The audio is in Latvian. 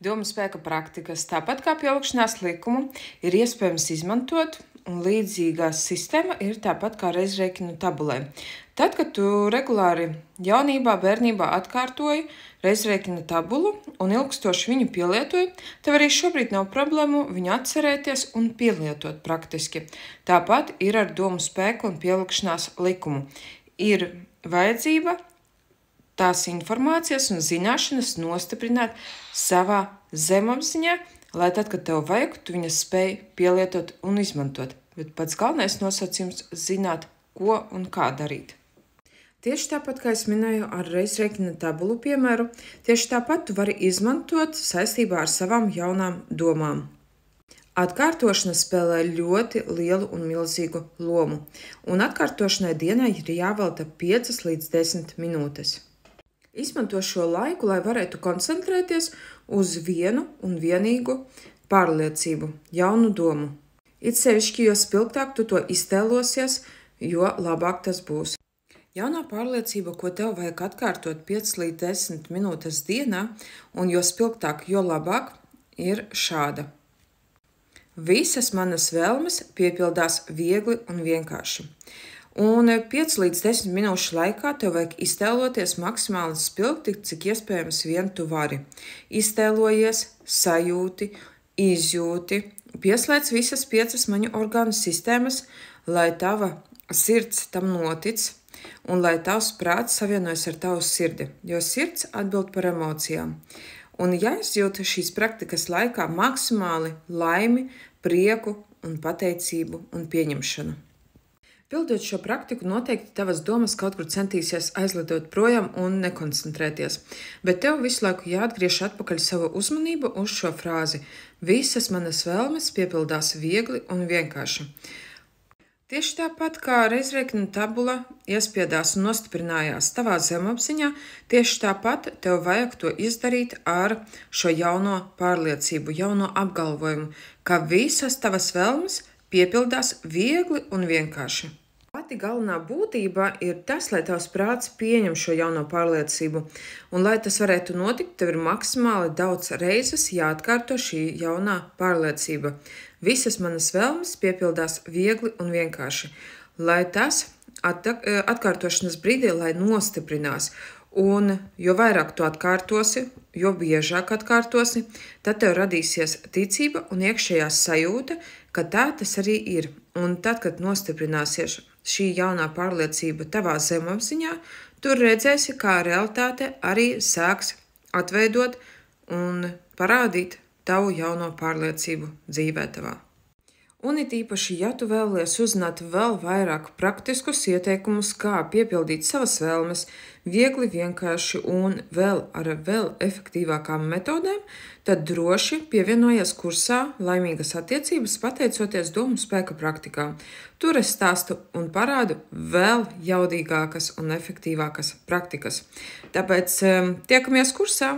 Domu spēka praktikas, tāpat kā pielikšanās likumu, ir iespējams izmantot, un līdzīgā sistēma ir tāpat kā reizrēķinu tabulē. Tad, kad tu regulāri jaunībā, bērnībā atkārtoji reizrēķinu tabulu un ilgstoši viņu pielietoji, tev arī šobrīd nav problēmu viņu atcerēties un pielietot praktiski. Tāpat ir ar domu spēku un pielikšanās likumu. Ir vajadzība tās informācijas un zināšanas nostiprināt savā zemapziņā, lai tad, kad tev vajag, tu viņas spēj pielietot un izmantot. Bet pats galvenais nosacījums zināt, ko un kā darīt. Tieši tāpat, kā es minēju ar reizrēķina tabulu piemēru, tieši tāpat tu vari izmantot saistībā ar savām jaunām domām. Atkārtošana spēlē ļoti lielu un milzīgu lomu, un atkārtošanai dienai ir jāvelta 5 līdz 10 minūtes. Izmanto šo laiku, lai varētu koncentrēties uz vienu un vienīgu pārliecību, jaunu domu. It sevišķi, jo spilgtāk tu to iztēlosies, jo labāk tas būs. Jaunā pārliecība, ko tev vajag atkārtot 5 līdz 10 minūtes dienā, un jo spilgtāk, jo labāk, ir šāda. Visas manas vēlmes piepildās viegli un vienkārši. Un 5 līdz 10 minūšu laikā tev vajag iztēloties maksimāli spilgti, cik iespējams vien tu vari. Iztēlojies, sajūti, izjūti, pieslēdz visas 5 maņu orgānu sistēmas, lai tava sirds tam notic un lai tavs prāts savienojas ar tavu sirdi, jo sirds atbild par emocijām. Un jāizjūt šīs praktikas laikā maksimāli laimi, prieku un pateicību un pieņemšanu. Pildot šo praktiku, noteikti tavas domas kaut kur centīsies aizlidot projām un nekoncentrēties, bet tev visu laiku jāatgriež atpakaļ savu uzmanību uz šo frāzi. Visas manas vēlmes piepildās viegli un vienkārši. Tieši tāpat kā reizrēķina tabula iespiedās un nostiprinājās tavā zemapziņā, tieši tāpat tev vajag to izdarīt ar šo jauno pārliecību, jauno apgalvojumu, ka visas tavas vēlmes piepildās viegli un vienkārši. Pati galvenā būtība ir tas, lai tavs prāts pieņem šo jauno pārliecību, un lai tas varētu notikt, tev ir maksimāli daudz reizes jāatkārto šī jaunā pārliecība. Visas manas vēlmes piepildās viegli un vienkārši, lai tas atkārtošanas brīdī, lai nostiprinās, un jo vairāk tu atkārtosi, jo biežāk atkārtosi, tad tev radīsies ticība un iekšējā sajūta, ka tā tas arī ir, un tad, kad nostiprināsies šī jaunā pārliecība tavā zemapziņā, tu redzēsi, kā realitāte arī sāks atveidot un parādīt tavu jauno pārliecību dzīvē tavā. Un it īpaši, ja tu vēlies uzzināt vēl vairāk praktiskus ieteikumus, kā piepildīt savas vēlmes, viegli, vienkārši un ar vēl efektīvākām metodēm, tad droši pievienojies kursā Laimīgas attiecības pateicoties domu spēka praktikām. Tur es stāstu un parādu vēl jaudīgākas un efektīvākas praktikas. Tāpēc tiekamies kursā!